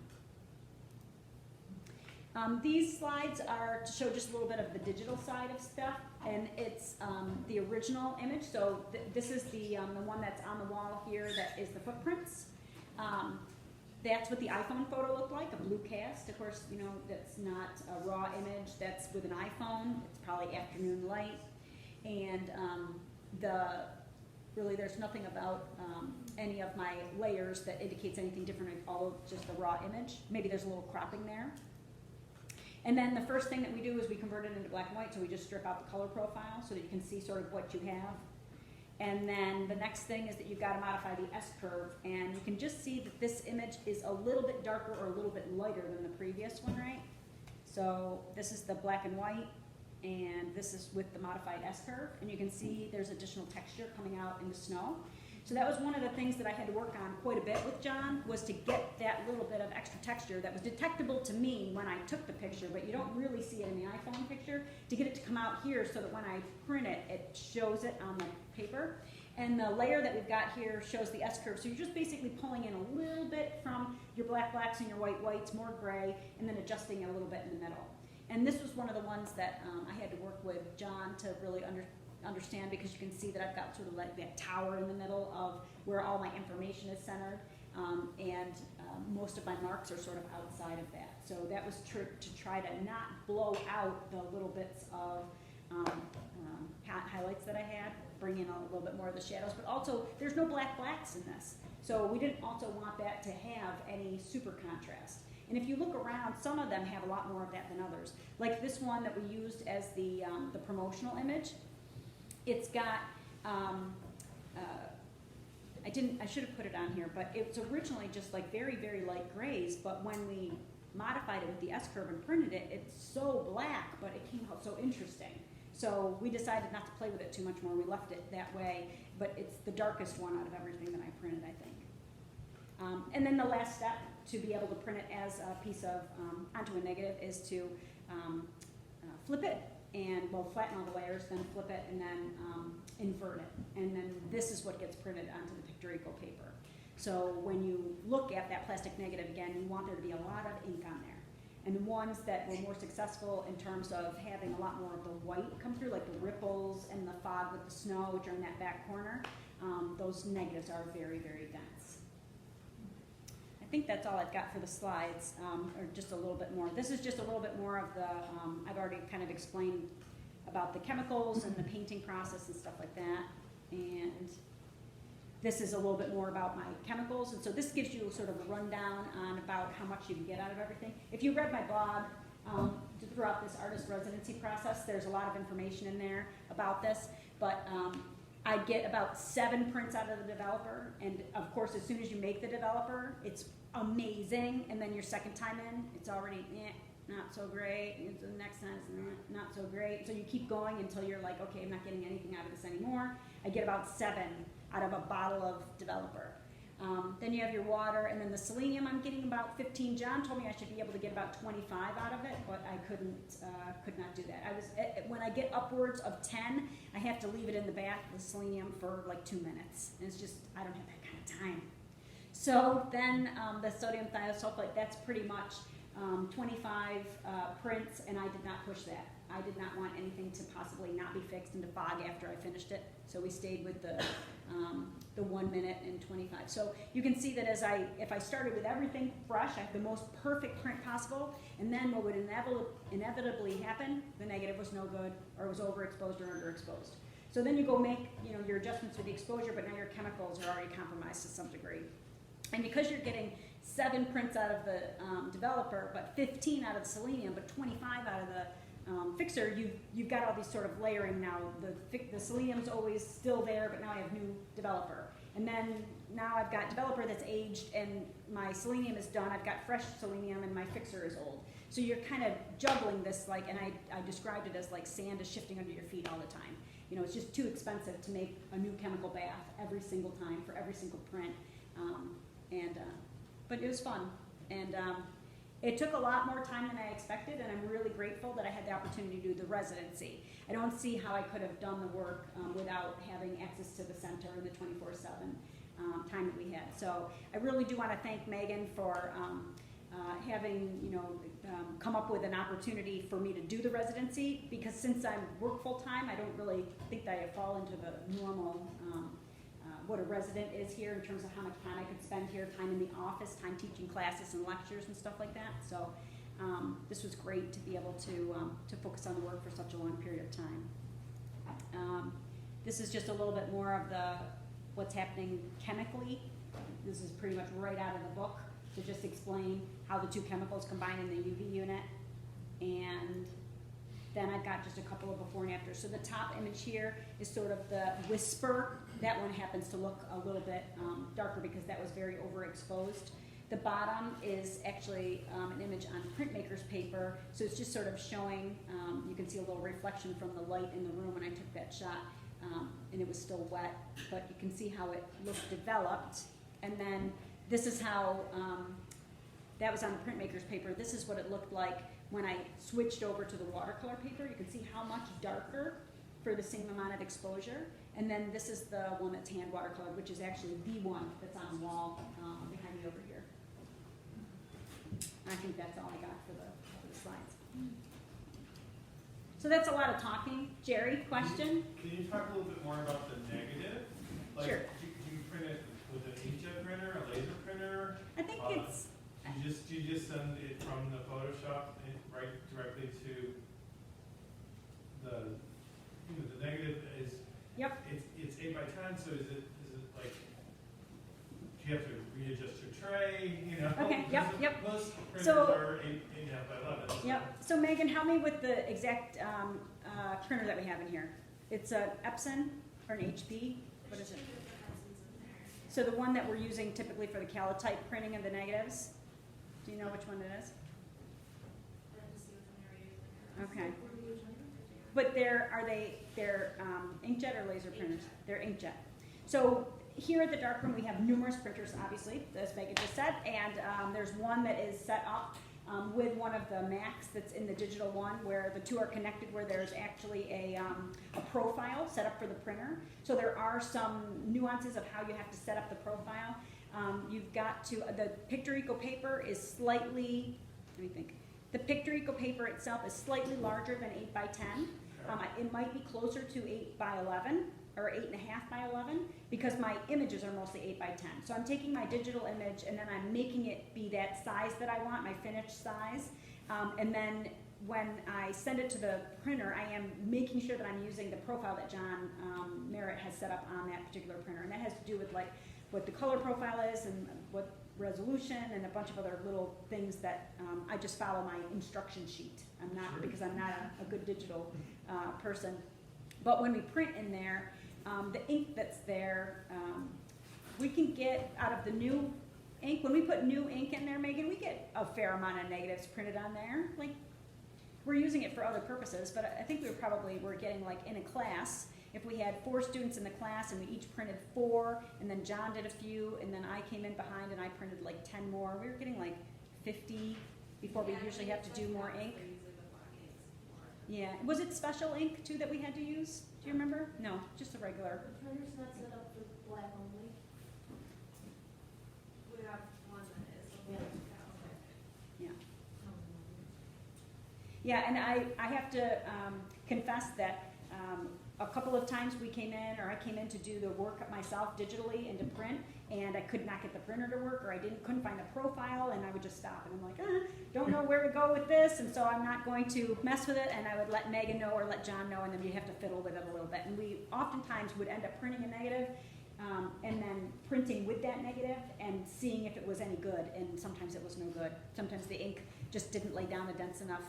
These slides are to show just a little bit of the digital side of stuff, and it's the original image. So this is the one that's on the wall here that is the footprints. That's what the iPhone photo looked like, a blue cast. Of course, you know, that's not a raw image. That's with an iPhone. It's probably afternoon light. And really there's nothing about any of my layers that indicates anything different, although just a raw image. Maybe there's a little cropping there. And then the first thing that we do is we convert it into black and white, so we just strip out the color profile so that you can see sort of what you have. And then the next thing is that you've got to modify the S-curve, and you can just see that this image is a little bit darker or a little bit lighter than the previous one, right? So this is the black and white, and this is with the modified S-curve, and you can see there's additional texture coming out in the snow. So that was one of the things that I had to work on quite a bit with John, was to get that little bit of extra texture that was detectable to me when I took the picture, but you don't really see it in the iPhone picture, to get it to come out here so that when I print it, it shows it on the paper. And the layer that we've got here shows the S-curve, so you're just basically pulling in a little bit from your black blacks and your white whites, more gray, and then adjusting it a little bit in the middle. And this was one of the ones that I had to work with John to really understand, because you can see that I've got sort of like that tower in the middle of where all my information is centered, and most of my marks are sort of outside of that. So that was to try to not blow out the little bits of highlights that I had, bring in a little bit more of the shadows, but also there's no black blacks in this. So we didn't also want that to have any super contrast. And if you look around, some of them have a lot more of that than others. Like this one that we used as the promotional image. It's got, I should have put it on here, but it's originally just like very, very light grays, but when we modified it with the S-curve and printed it, it's so black, but it came out so interesting. So we decided not to play with it too much more. We left it that way, but it's the darkest one out of everything that I printed, I think. And then the last step to be able to print it as a piece of, onto a negative, is to flip it, and we'll flatten all the layers, then flip it, and then invert it. And then this is what gets printed onto the pictorial paper. So when you look at that plastic negative again, you want there to be a lot of ink on there. And the ones that were more successful in terms of having a lot more of the white come through, like the ripples and the fog with the snow, which are in that back corner, those negatives are very, very dense. I think that's all I've got for the slides, or just a little bit more. This is just a little bit more of the, I've already kind of explained about the chemicals and the painting process and stuff like that. And this is a little bit more about my chemicals. And so this gives you sort of a rundown on about how much you can get out of everything. If you read my blog, throughout this artist residency process, there's a lot of information in there about this. But I get about 7 prints out of the developer, and of course, as soon as you make the developer, it's amazing, and then your second time in, it's already not so great, and the next time it's not so great, so you keep going until you're like, okay, I'm not getting anything out of this anymore. I get about 7 out of a bottle of developer. Then you have your water, and then the selenium, I'm getting about 15. John told me I should be able to get about 25 out of it, but I could not do that. When I get upwards of 10, I have to leave it in the bath, the selenium, for like 2 minutes. And it's just, I don't have that kind of time. So then the sodium thiosulfate, that's pretty much 25 prints, and I did not push that. I did not want anything to possibly not be fixed into fog after I finished it, so we stayed with the 1 minute and 25. So you can see that if I started with everything fresh, I have the most perfect print possible, and then what would inevitably happen, the negative was no good, or it was overexposed or underexposed. So then you go make your adjustments with the exposure, but now your chemicals are already compromised to some degree. And because you're getting 7 prints out of the developer, but 15 out of the selenium, but 25 out of the fixer, you've got all these sort of layering now. The selenium's always still there, but now I have new developer. And then now I've got developer that's aged and my selenium is done. I've got fresh selenium and my fixer is old. So you're kind of juggling this, like, and I described it as like sand is shifting under your feet all the time. You know, it's just too expensive to make a new chemical bath every single time for every single print. But it was fun. And it took a lot more time than I expected, and I'm really grateful that I had the opportunity to do the residency. I don't see how I could have done the work without having access to the center and the 24/7 time that we had. So I really do want to thank Megan for having, you know, come up with an opportunity for me to do the residency, because since I work full-time, I don't really think that I fall into the normal what a resident is here in terms of how much time I could spend here, time in the office, time teaching classes and lectures and stuff like that. So this was great to be able to focus on the work for such a long period of time. This is just a little bit more of what's happening chemically. This is pretty much right out of the book to just explain how the two chemicals combine in the UV unit. And then I've got just a couple of before and after. So the top image here is sort of the whisper. That one happens to look a little bit darker because that was very overexposed. The bottom is actually an image on printmaker's paper. So it's just sort of showing, you can see a little reflection from the light in the room when I took that shot. And it was still wet, but you can see how it looked developed. And then this is how, that was on the printmaker's paper. This is what it looked like when I switched over to the watercolor paper. You can see how much darker for the same amount of exposure. And then this is the one that's hand watercolored, which is actually the one that's on the wall behind me over here. And I think that's all I got for the slides. So that's a lot of talking. Jerry, question? Can you talk a little bit more about the negative? Like, Sure. Do you print it with an inkjet printer, a laser printer? I think it's... Do you just send it from the Photoshop right directly to the negative is... Yep. It's 8 by 10, so is it like, do you have to readjust your tray, you know? Okay, yep. Most printers So, are 8.5 by 11. So. Yep. So Megan, help me with the exact printer that we have in here. It's an Epson or an HP? What is it? So the one that we're using typically for the Calotype printing of the negatives, do you know which one it is? Okay. But they're inkjet or laser printers? They're inkjet. So here at the Darkroom we have numerous printers, obviously, as Megan just said, and there's one that is set up with one of the Macs that's in the digital one, where the two are connected, where there's actually a profile set up for the printer. So there are some nuances of how you have to set up the profile. You've got to, the Pictorico paper is slightly, let me think. The Pictorico paper itself is slightly larger than 8 by 10. It might be closer to 8 by 11 or 8.5 by 11 because my images are mostly 8 by 10. So I'm taking my digital image and then I'm making it be that size that I want, my finished size. And then when I send it to the printer, I am making sure that I'm using the profile that John Merritt has set up on that particular printer. And that has to do with like what the color profile is and what resolution and a bunch of other little things that I just follow my instruction sheet. I'm not, Sure. because I'm not a good digital person. But when we print in there, the ink that's there, we can get out of the new ink. When we put new ink in there, Megan, we get a fair amount of negatives printed on there. Like, we're using it for other purposes, but I think we're getting like in a class, if we had 4 students in the class and we each printed 4, and then John did a few, and then I came in behind and I printed like 10 more, we were getting like 50 before we usually have to do more ink. Yeah. Was it special ink too that we had to use? Do you remember? No, just a regular. The printer's not set up for black only. We have one that is. Yeah. Yeah, and I have to confess that a couple of times we came in, or I came in to do the work myself digitally and to print, and I could not get the printer to work, or I couldn't find the profile, and I would just stop, and I'm like, don't know where to go with this, and so I'm not going to mess with it, and I would let Megan know or let John know, and then we'd have to fiddle with it a little bit. And we oftentimes would end up printing a negative, and then printing with that negative and seeing if it was any good, and sometimes it was no good. Sometimes the ink just didn't lay down a dense enough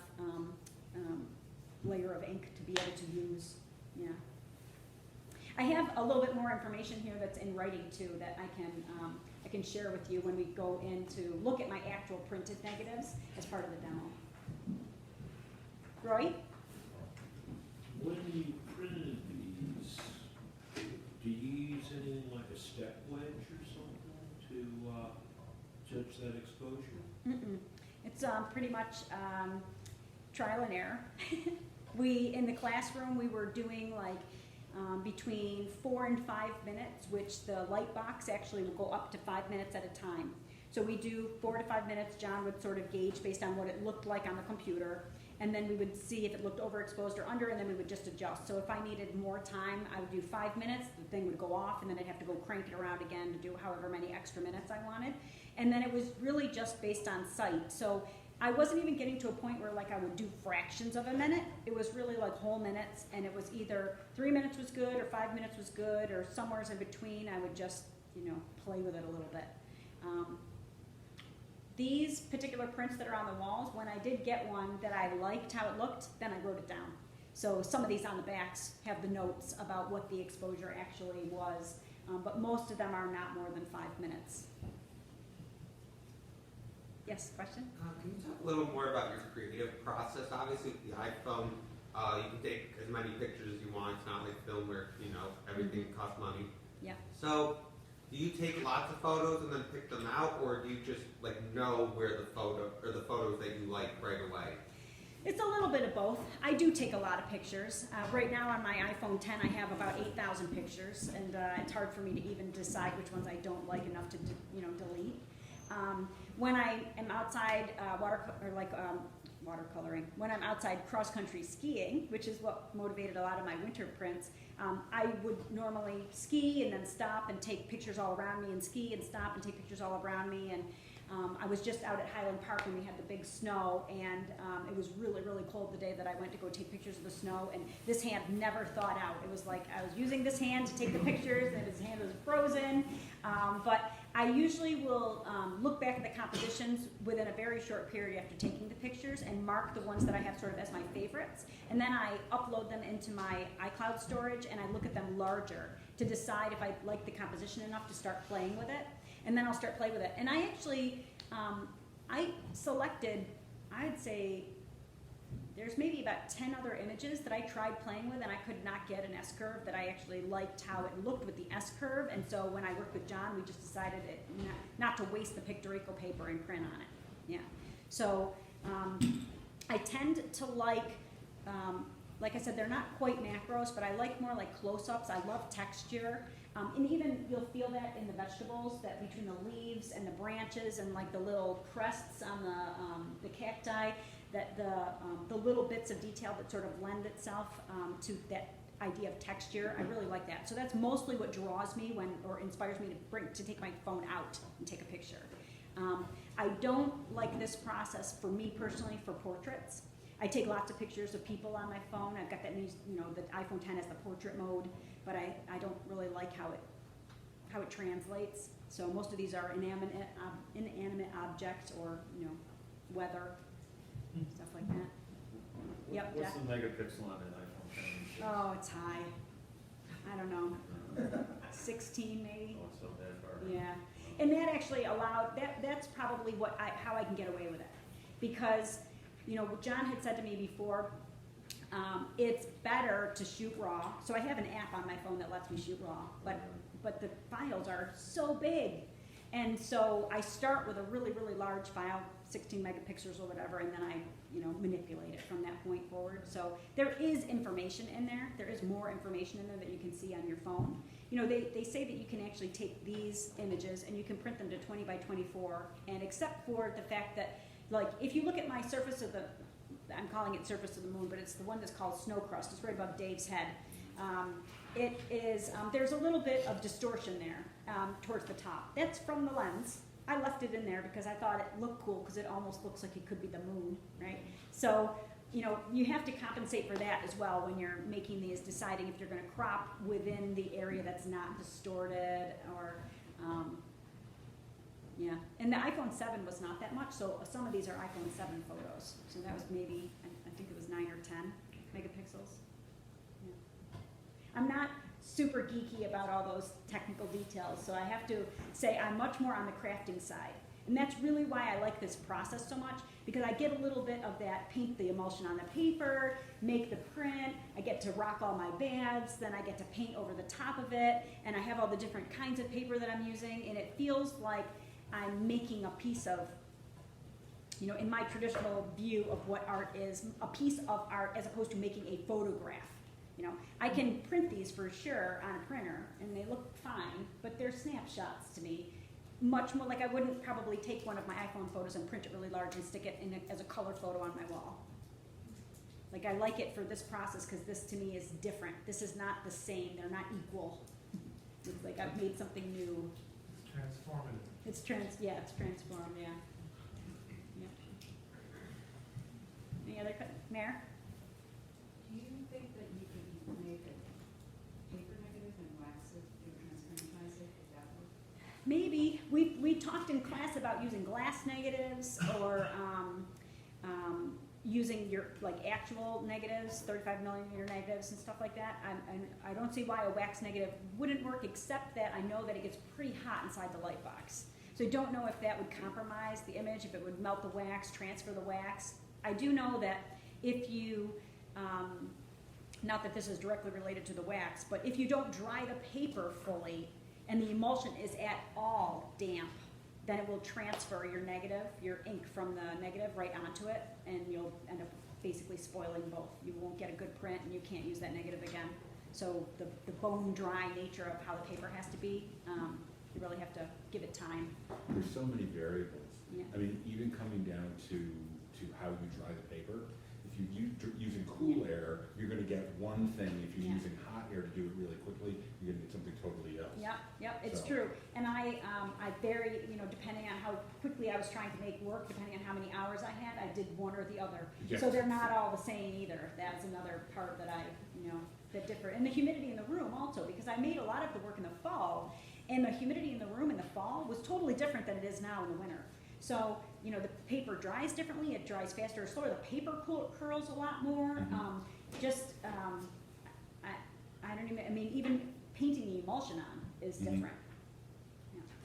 layer of ink to be able to use. Yeah. I have a little bit more information here that's in writing too that I can share with you when we go in to look at my actual printed negatives as part of the demo. Roy? When you printed these, do you use anything like a step wedge or something to judge that exposure? Mm-mm. It's pretty much trial and error. In the classroom, we were doing like between 4 and 5 minutes, which the light box actually will go up to 5 minutes at a time. So we do 4 to 5 minutes. John would sort of gauge based on what it looked like on the computer, and then we would see if it looked overexposed or under, and then we would just adjust. So if I needed more time, I would do 5 minutes, the thing would go off, and then I'd have to go crank it around again to do however many extra minutes I wanted. And then it was really just based on sight. So I wasn't even getting to a point where like I would do fractions of a minute. It was really like whole minutes, and it was either 3 minutes was good or 5 minutes was good, or somewhere in between. I would just, play with it a little bit. These particular prints that are on the walls, when I did get one that I liked how it looked, then I wrote it down. So some of these on the backs have the notes about what the exposure actually was, but most of them are not more than 5 minutes. Yes, question? Can you talk a little more about your creative process? Obviously, with the iPhone, you can take as many pictures as you want. It's not like film where, everything costs money. Yeah. So, do you take lots of photos and then pick them out, or do you just know where the photos that you like right away? It's a little bit of both. I do take a lot of pictures. Right now on my iPhone 10, I have about 8,000 pictures, and it's hard for me to even decide which ones I don't like enough to, delete. When I am outside watercoloring, when I'm outside cross-country skiing, which is what motivated a lot of my winter prints, I would normally ski and then stop and take pictures all around me, and ski and stop and take pictures all around me. And I was just out at Highland Park when we had the big snow, and it was really, really cold the day that I went to go take pictures of the snow, and this hand never thawed out. It was like I was using this hand to take the pictures, and his hand was frozen. But I usually will look back at the compositions within a very short period after taking the pictures and mark the ones that I have sort of as my favorites. And then I upload them into my iCloud storage, and I look at them larger to decide if I like the composition enough to start playing with it. And then I'll start playing with it. And I actually, I selected, I'd say, there's maybe about 10 other images that I tried playing with, and I could not get an S-curve that I actually liked how it looked with the S-curve. And so when I worked with John, we just decided not to waste the pictorial paper and print on it. Yeah. So I tend to like I said, they're not quite macros, but I like more like close-ups. I love texture. And even you'll feel that in the vegetables, that between the leaves and the branches and like the little crests on the cacti, that the little bits of detail that sort of lend itself to that idea of texture. I really like that. So that's mostly what draws me or inspires me to take my phone out and take a picture. I don't like this process for me personally for portraits. I take lots of pictures of people on my phone. I've got that new, the iPhone 10 has the portrait mode, but I don't really like how it translates. So most of these are inanimate objects or weather, stuff like that. Yep. What's the megapixel on an iPhone 10? Oh, it's high. I don't know, 16 maybe. Oh, it's not that far. Yeah, and that actually that's probably how I can get away with it, because John had said to me before, it's better to shoot raw. So I have an app on my phone that lets me shoot raw, but the files are so big. And so I start with a really, really large file, 16 megapixels or whatever, and then I, manipulate it from that point forward. So there is information in there. There is more information in there that you can see on your phone. They say that you can actually take these images and you can print them to 20 by 24, and except for the fact that, like, if you look at my surface of I'm calling it surface of the moon, but it's the one that's called snow crust. It's right above Dave's head. It is, there's a little bit of distortion there towards the top. That's from the lens. I left it in there because I thought it looked cool because it almost looks like it could be the moon, right? So, you have to compensate for that as well when you're making these, deciding if you're going to crop within the area that's not distorted or, yeah. And the iPhone 7 was not that much, so some of these are iPhone 7 photos. So that was maybe, I think it was 9 or 10 megapixels. Yeah. I'm not super geeky about all those technical details. So I have to say I'm much more on the crafting side. And that's really why I like this process so much, because I get a little bit of that, paint the emulsion on the paper, make the print, I get to rock all my bags, then I get to paint over the top of it, and I have all the different kinds of paper that I'm using, and it feels like I'm making a piece of, you know, in my traditional view of what art is, a piece of art as opposed to making a photograph. You know, I can print these for sure on a printer, and they look fine, but they're snapshots to me. Much more like I wouldn't probably take one of my iPhone photos and print it really large and stick it in as a color photo on my wall. Like I like it for this process because this to me is different. This is not the same. They're not equal. It's like I've made something new. It's transformative. It's transformed. Yeah. Yep. Any other Mayor? Do you think that you could make a paper negative and wax it and transparentize it? Would that work? Maybe. We talked in class about using glass negatives or using your like actual negatives, 35 millimeter negatives and stuff like that. I don't see why a wax negative wouldn't work, except that I know that it gets pretty hot inside the light box. So I don't know if that would compromise the image, if it would melt the wax, transfer the wax. I do know that if you, not that this is directly related to the wax, but if you don't dry the paper fully and the emulsion is at all damp, then it will transfer your negative, your ink from the negative right onto it, and you'll end up basically spoiling both. You won't get a good print and you can't use that negative again. So the bone dry nature of how the paper has to be, you really have to give it time. There's so many variables. Yeah. I mean, even coming down to how you dry the paper, if you're using cool air, you're gonna get one thing. If you're using hot air to do it really quickly, you're gonna get something totally else. Yep, it's So. true. And I vary, you know, depending on how quickly I was trying to make work, depending on how many hours I had, I did one or the other. Yes. So they're not all the same either. That's another part that that differ. And the humidity in the room also, because I made a lot of the work in the fall, and the humidity in the room in the fall was totally different than it is now in the winter. So, you know, the paper dries differently, it dries faster or slower, the paper curls a lot more. Mhm. I don't even, I mean, even painting the emulsion on is Mhm. different.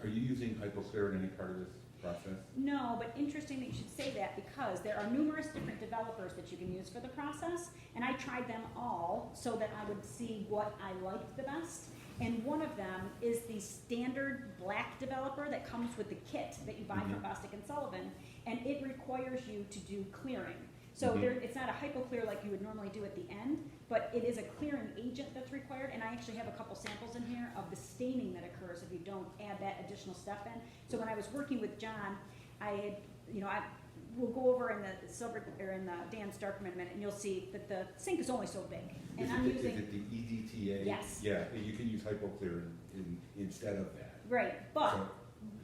Are you using hypoclear in any part of this process? No, but interesting that you should say that, because there are numerous different developers that you can use for the process, and I tried them all so that I would see what I liked the best. And one of them is the standard black developer that comes with the kit that you buy from Bostic & Sullivan, and it requires you to do clearing. So it's not a hypoclear like you would normally do at the end, but it is a clearing agent that's required, and I actually have a couple samples in here of the staining that occurs if you don't add that additional step in. So when I was working with John, we'll go over in the silver, or in the Dan's darkroom in a minute, and you'll see that the sink is only so big. And I'm Is using, it the EDTA? Yes. Yeah, you can use hypoclear instead of that. right, but So-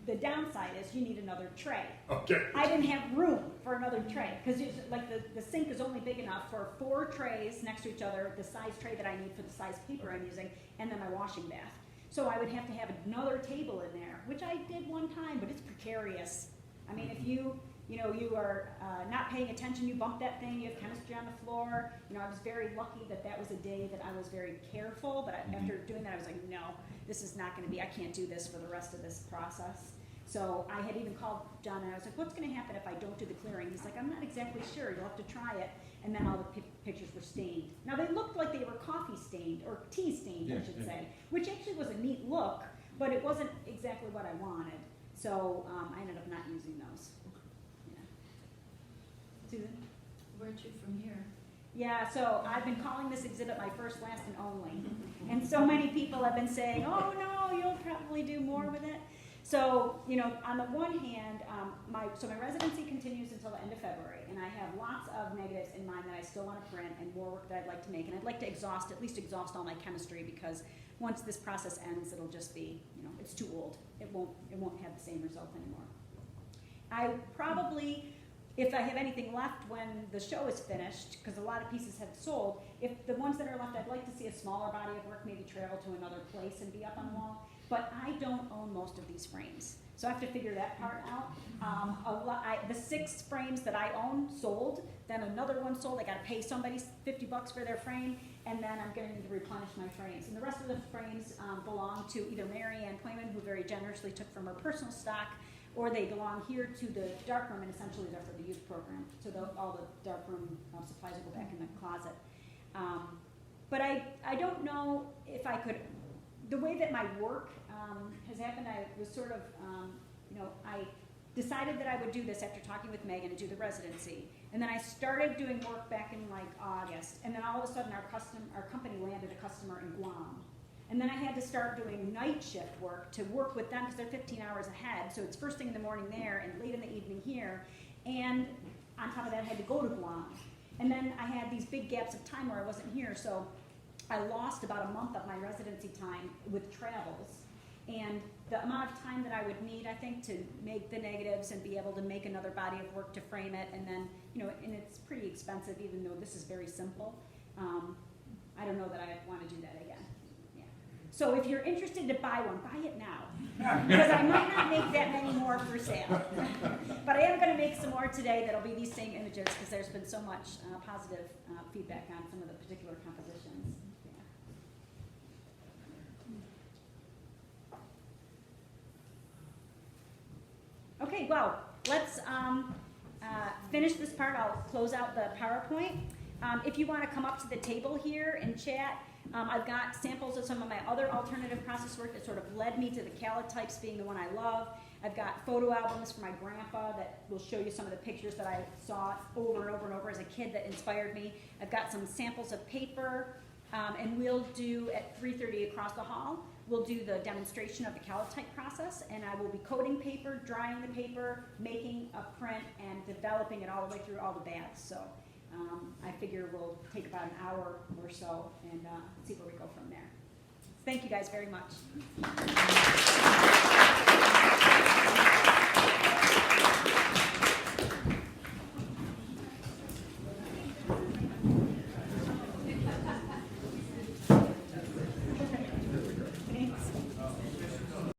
the downside is you need another tray. Okay. I didn't have room for another tray, because like the sink is only big enough for 4 trays next to each other, the size tray that I need for the size paper I'm using, and then my washing bath. So I would have to have another table in there, which I did one time, but it's precarious. I mean, if you are not paying attention, you bump that thing, you have chemistry on the floor. You know, I was very lucky that that was a day that I was very careful, but after doing that, I was like, no, this is not gonna be, I can't do this for the rest of this process. So I had even called John and I was like, what's gonna happen if I don't do the clearing? He's like, I'm not exactly sure, you'll have to try it. And then all the pictures were stained. Now they looked like they were coffee stained, or tea stained, I should say, which actually was a neat look, but it wasn't exactly what I wanted. So I ended up not using those. Yeah. Susan? Where'd you from here? Yeah, so I've been calling this exhibit my first, last, and only. And so many people have been saying, oh no, you'll probably do more with it. So, you know, on the one hand, my residency continues until the end of February, and I have lots of negatives in mind that I still want to print and more work that I'd like to make. And I'd like to at least exhaust all my chemistry, because once this process ends, it'll just be, you know, it's too old. It won't have the same result anymore. I probably, if I have anything left when the show is finished, because a lot of pieces have sold, if the ones that are left, I'd like to see a smaller body of work maybe travel to another place and be up on the wall. but I don't own most of these frames. So I have to figure that part out. The 6 frames that I own sold, then another one sold. I gotta pay somebody $50 for their frame, and then I'm gonna need to replenish my frames. And the rest of the frames belong to either Mary Ann Quayman, who very generously took from her personal stock, or they belong here to the darkroom, and essentially they're for the youth program. So all the darkroom supplies will go back in the closet. But I don't know if I could, the way that my work has happened, I was sort of, I decided that I would do this after talking with Megan to do the residency. And then I started doing work back in like August, and then all of a sudden our company landed a customer in Guam. And then I had to start doing night shift work to work with them because they're 15 hours ahead. So it's first thing in the morning there and late in the evening here. And on top of that, I had to go to Guam. And then I had these big gaps of time where I wasn't here. So I lost about a month of my residency time with travels. And the amount of time that I would need, I think, to make the negatives and be able to make another body of work to frame it, and then, and it's pretty expensive, even though this is very simple. I don't know that I want to do that again. Yeah. So if you're interested to buy one, buy it now, because I might not make that many more for sale. But I am going to make some more today that'll be these same images, because there's been so much positive feedback on some of the particular compositions. Okay, well, let's finish this part. I'll close out the PowerPoint. If you want to come up to the table here and chat, I've got samples of some of my other alternative process work that sort of led me to the calotypes being the one I love. I've got photo albums for my grandpa that will show you some of the pictures that I saw over and over and over as a kid that inspired me. I've got some samples of paper, and we'll do at 3:30 across the hall. We'll do the demonstration of the Calotype process, and I will be coating paper, drying the paper, making a print, and developing it all the way through all the baths. So I figure we'll take about an hour or so and see where we go from there. Thank you guys very much.